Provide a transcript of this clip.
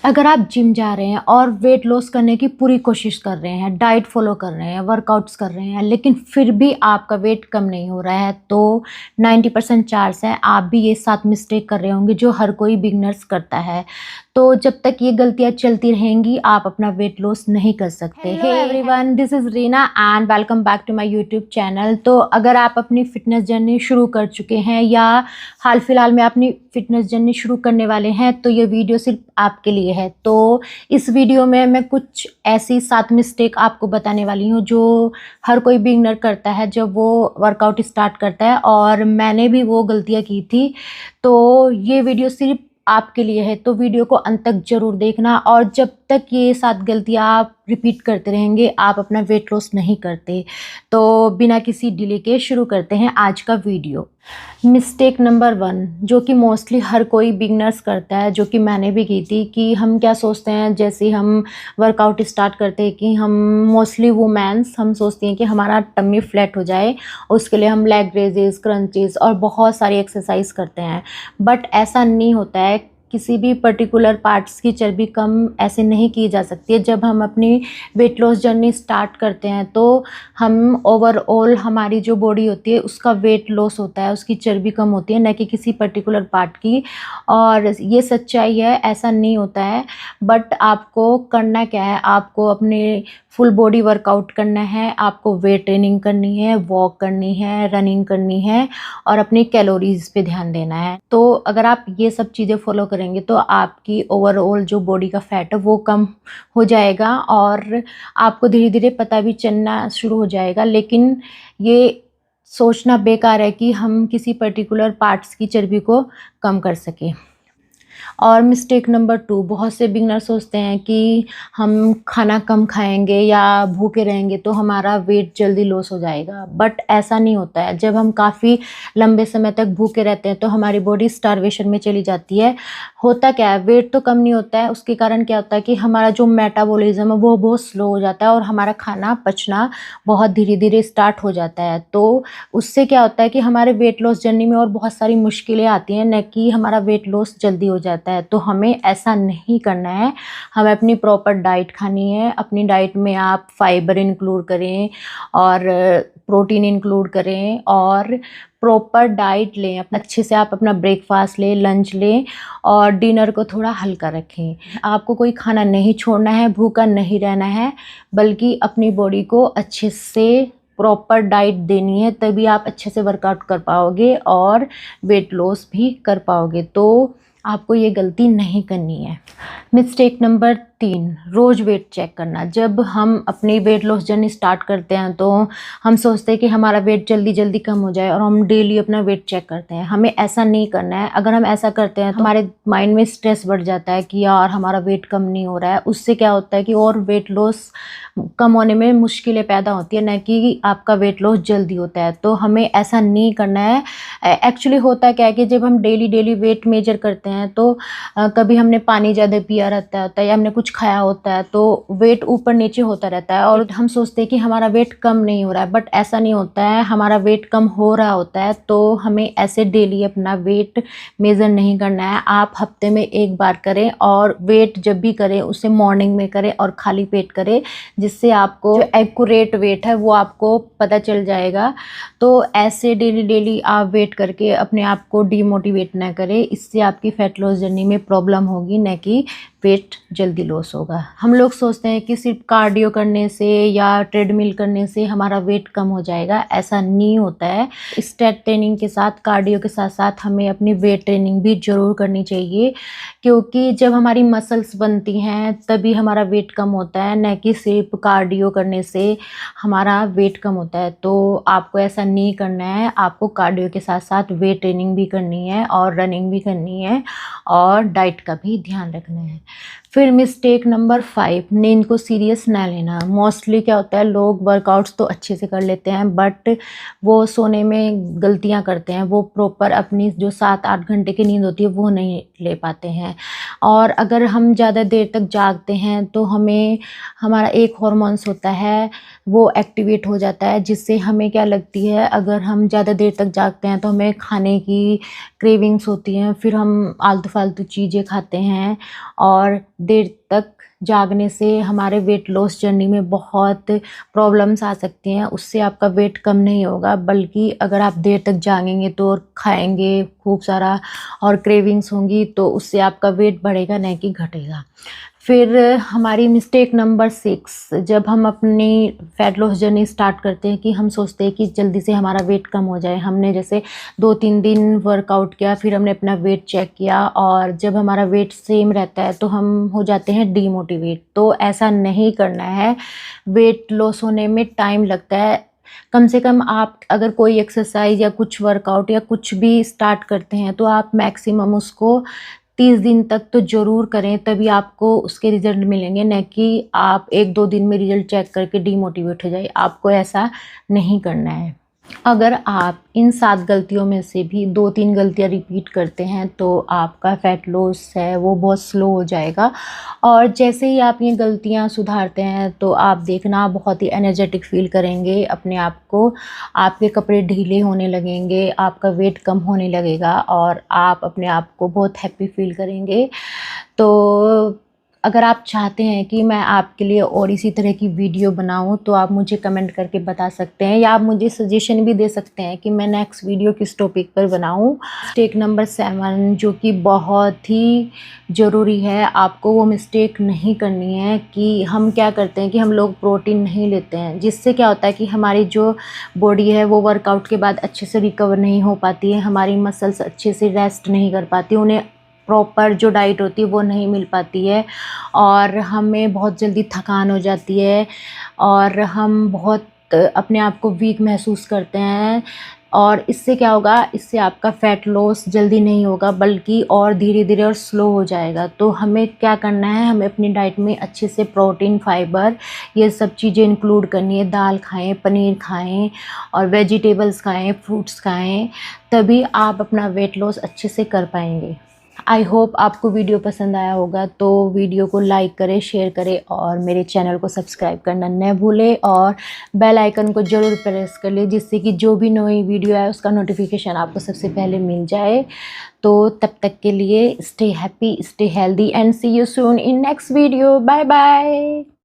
अगर आप जिम जा रहे हैं और वेट लॉस करने की पूरी कोशिश कर रहे हैं, डाइट फॉलो कर रहे हैं, वर्कआउट्स कर रहे हैं, लेकिन फिर भी आपका वेट कम नहीं हो रहा है, तो 90% चांस है आप भी ये 7 मिस्टेक कर रहे होंगे जो हर कोई बिगनर्स करता है। तो जब तक ये गलतियाँ चलती रहेंगी आप अपना वेट लॉस नहीं कर सकते। Hey everyone, this is Reena and welcome back to my YouTube channel. तो अगर आप अपनी फ़िटनेस जर्नी शुरू कर चुके हैं या हाल फिलहाल में अपनी फ़िटनेस जर्नी शुरू करने वाले हैं, तो ये वीडियो सिर्फ आपके लिए है। तो इस वीडियो में मैं कुछ ऐसी 7 मिस्टेक आपको बताने वाली हूँ जो हर कोई बिगनर करता है जब वो वर्कआउट स्टार्ट करता है, और मैंने भी वो गलतियाँ की थी। तो ये वीडियो सिर्फ आपके लिए है, तो वीडियो को अंत तक ज़रूर देखना। और जब तक ये 7 गलतियाँ आप रिपीट करते रहेंगे आप अपना वेट लॉस नहीं करते। तो बिना किसी डिले के शुरू करते हैं आज का वीडियो। मिस्टेक नंबर 1 जो कि मोस्टली हर कोई बिगनर्स करता है, जो कि मैंने भी की थी, कि हम क्या सोचते हैं जैसे हम वर्कआउट स्टार्ट करते हैं कि हम मोस्टली वुमेन्स हम सोचती हैं कि हमारा टम्मी फ्लैट हो जाए, उसके लिए हम लेग रेजेस, क्रंचेस और बहुत सारी एक्सरसाइज करते हैं। बट ऐसा नहीं होता है। किसी भी पर्टिकुलर पार्ट्स की चर्बी कम ऐसे नहीं की जा सकती है। जब हम अपनी वेट लॉस जर्नी स्टार्ट करते हैं तो हम ओवरऑल हमारी जो बॉडी होती है उसका वेट लॉस होता है, उसकी चर्बी कम होती है, न कि किसी पर्टिकुलर पार्ट की। और ये सच्चाई है, ऐसा नहीं होता है। बट आपको करना क्या है, आपको अपने फुल बॉडी वर्कआउट करना है, आपको वेट ट्रेनिंग करनी है, वॉक करनी है, रनिंग करनी है और अपनी कैलोरीज पे ध्यान देना है। तो अगर आप ये सब चीज़ें फॉलो करेंगे तो आपकी ओवरऑल जो बॉडी का फैट है वो कम हो जाएगा और आपको धीरे धीरे पता भी चलना शुरू हो जाएगा। लेकिन ये सोचना बेकार है कि हम किसी पर्टिकुलर पार्ट्स की चर्बी को कम कर सकें। और मिस्टेक नंबर 2, बहुत से बिगनर सोचते हैं कि हम खाना कम खाएंगे या भूखे रहेंगे तो हमारा वेट जल्दी लॉस हो जाएगा। बट ऐसा नहीं होता है। जब हम काफ़ी लंबे समय तक भूखे रहते हैं तो हमारी बॉडी स्टारवेशन में चली जाती है। होता क्या है, वेट तो कम नहीं होता है, उसके कारण क्या होता है कि हमारा जो मेटाबॉलिज्म है वो बहुत स्लो हो जाता है और हमारा खाना पचना बहुत धीरे धीरे स्टार्ट हो जाता है। तो उससे क्या होता है कि हमारे वेट लॉस जर्नी में और बहुत सारी मुश्किलें आती हैं, न कि हमारा वेट लॉस जल्दी हो जाता है। तो हमें ऐसा नहीं करना है। हमें अपनी प्रॉपर डाइट खानी है। अपनी डाइट में आप फाइबर इंक्लूड करें और प्रोटीन इंक्लूड करें और प्रॉपर डाइट लें। अच्छे से आप अपना ब्रेकफास्ट लें, लंच लें और डिनर को थोड़ा हल्का रखें। आपको कोई खाना नहीं छोड़ना है, भूखा नहीं रहना है, बल्कि अपनी बॉडी को अच्छे से प्रॉपर डाइट देनी है, तभी आप अच्छे से वर्कआउट कर पाओगे और वेट लॉस भी कर पाओगे। तो आपको ये गलती नहीं करनी है। मिस्टेक नंबर 3, रोज़ वेट चेक करना। जब हम अपनी वेट लॉस जर्नी स्टार्ट करते हैं तो हम सोचते हैं कि हमारा वेट जल्दी जल्दी कम हो जाए और हम डेली अपना वेट चेक करते हैं। हमें ऐसा नहीं करना है। अगर हम ऐसा करते हैं तो हमारे माइंड में स्ट्रेस बढ़ जाता है कि यार हमारा वेट कम नहीं हो रहा है। उससे क्या होता है कि और वेट लॉस कम होने में मुश्किलें पैदा होती है, न कि आपका वेट लॉस जल्दी होता है। तो हमें ऐसा नहीं करना है। एक्चुअली होता क्या है कि जब हम डेली वेट मेजर करते हैं तो कभी हमने पानी ज़्यादा पिया रहता है या हमने कुछ खाया होता है तो वेट ऊपर नीचे होता रहता है और हम सोचते हैं कि हमारा वेट कम नहीं हो रहा है। बट ऐसा नहीं होता है, हमारा वेट कम हो रहा होता है। तो हमें ऐसे डेली अपना वेट मेज़र नहीं करना है। आप हफ्ते में एक बार करें और वेट जब भी करें उसे मॉर्निंग में करें और खाली पेट करें, जिससे आपको जो एक्यूरेट वेट है वो आपको पता चल जाएगा। तो ऐसे डेली आप वेट करके अपने आप को डीमोटिवेट ना करें। इससे आपकी फैट लॉस जर्नी में प्रॉब्लम होगी, न कि वेट जल्दी लॉस होगा। हम लोग सोचते हैं कि सिर्फ कार्डियो करने से या ट्रेडमिल करने से हमारा वेट कम हो जाएगा। ऐसा नहीं होता है। स्ट्रेंथ ट्रेनिंग के साथ, कार्डियो के साथ साथ हमें अपनी वेट ट्रेनिंग भी ज़रूर करनी चाहिए, क्योंकि जब हमारी मसल्स बनती हैं तभी हमारा वेट कम होता है, न कि सिर्फ कार्डियो करने से हमारा वेट कम होता है। तो आपको ऐसा नहीं करना है। आपको कार्डियो के साथ साथ वेट ट्रेनिंग भी करनी है और रनिंग भी करनी है और डाइट का भी ध्यान रखना है। फिर मिस्टेक नंबर 5, नींद को सीरियस ना लेना। मोस्टली क्या होता है, लोग वर्कआउट्स तो अच्छे से कर लेते हैं बट वो सोने में गलतियां करते हैं। वो प्रॉपर अपनी जो 7-8 घंटे की नींद होती है वो नहीं ले पाते हैं। और अगर हम ज़्यादा देर तक जागते हैं तो हमें हमारा एक हार्मोन्स होता है वो एक्टिवेट हो जाता है, जिससे हमें क्या लगती है, अगर हम ज़्यादा देर तक जागते हैं तो हमें खाने की क्रेविंग्स होती हैं, फिर हम आलतू फालतू चीज़ें खाते हैं और देर तक जागने से हमारे वेट लॉस जर्नी में बहुत प्रॉब्लम्स आ सकती हैं। उससे आपका वेट कम नहीं होगा, बल्कि अगर आप देर तक जागेंगे तो और खाएँगे खूब सारा और क्रेविंग्स होंगी, तो उससे आपका वेट बढ़ेगा, नहीं कि घटेगा। फिर हमारी मिस्टेक नंबर 6, जब हम अपनी फ़ैट लॉस जर्नी स्टार्ट करते हैं कि हम सोचते हैं कि जल्दी से हमारा वेट कम हो जाए। हमने जैसे 2-3 दिन वर्कआउट किया, फिर हमने अपना वेट चेक किया और जब हमारा वेट सेम रहता है तो हम हो जाते हैं डीमोटिवेट। तो ऐसा नहीं करना है, वेट लॉस होने में टाइम लगता है। कम से कम आप अगर कोई एक्सरसाइज़ या कुछ वर्कआउट या कुछ भी स्टार्ट करते हैं तो आप मैक्सिमम उसको 30 दिन तक तो ज़रूर करें, तभी आपको उसके रिज़ल्ट मिलेंगे, नहीं कि आप 1-2 दिन में रिज़ल्ट चेक करके डीमोटिवेट हो जाइए। आपको ऐसा नहीं करना है। अगर आप इन 7 गलतियों में से भी 2-3 गलतियाँ रिपीट करते हैं तो आपका फ़ैट लॉस है वो बहुत स्लो हो जाएगा, और जैसे ही आप ये गलतियाँ सुधारते हैं तो आप देखना बहुत ही एनर्जेटिक फ़ील करेंगे अपने आप को। आपके कपड़े ढीले होने लगेंगे, आपका वेट कम होने लगेगा और आप अपने आप को बहुत हैप्पी फ़ील करेंगे। तो अगर आप चाहते हैं कि मैं आपके लिए और इसी तरह की वीडियो बनाऊँ तो आप मुझे कमेंट करके बता सकते हैं, या आप मुझे सजेशन भी दे सकते हैं कि मैं नेक्स्ट वीडियो किस टॉपिक पर बनाऊँ। मिस्टेक नंबर 7 जो कि बहुत ही ज़रूरी है, आपको वो मिस्टेक नहीं करनी है, कि हम क्या करते हैं कि हम लोग प्रोटीन नहीं लेते हैं, जिससे क्या होता है कि हमारी जो बॉडी है वो वर्कआउट के बाद अच्छे से रिकवर नहीं हो पाती है, हमारी मसल्स अच्छे से रेस्ट नहीं कर पाती, उन्हें प्रॉपर जो डाइट होती है वो नहीं मिल पाती है और हमें बहुत जल्दी थकान हो जाती है और हम बहुत अपने आप को वीक महसूस करते हैं। और इससे क्या होगा, इससे आपका फ़ैट लॉस जल्दी नहीं होगा, बल्कि और धीरे-धीरे और स्लो हो जाएगा। तो हमें क्या करना है, हमें अपनी डाइट में अच्छे से प्रोटीन, फाइबर ये सब चीज़ें इंक्लूड करनी है। दाल खाएँ, पनीर खाएँ और वेजिटेबल्स खाएँ, फ्रूट्स खाएँ, तभी आप अपना वेट लॉस अच्छे से कर पाएँगे। आई होप आपको वीडियो पसंद आया होगा, तो वीडियो को लाइक करें, शेयर करें और मेरे चैनल को सब्सक्राइब करना न भूलें और बेल आइकन को ज़रूर प्रेस कर लें, जिससे कि जो भी नई वीडियो है उसका नोटिफिकेशन आपको सबसे पहले मिल जाए। तो तब तक के लिए stay happy, stay healthy and see you soon in next video. Bye bye.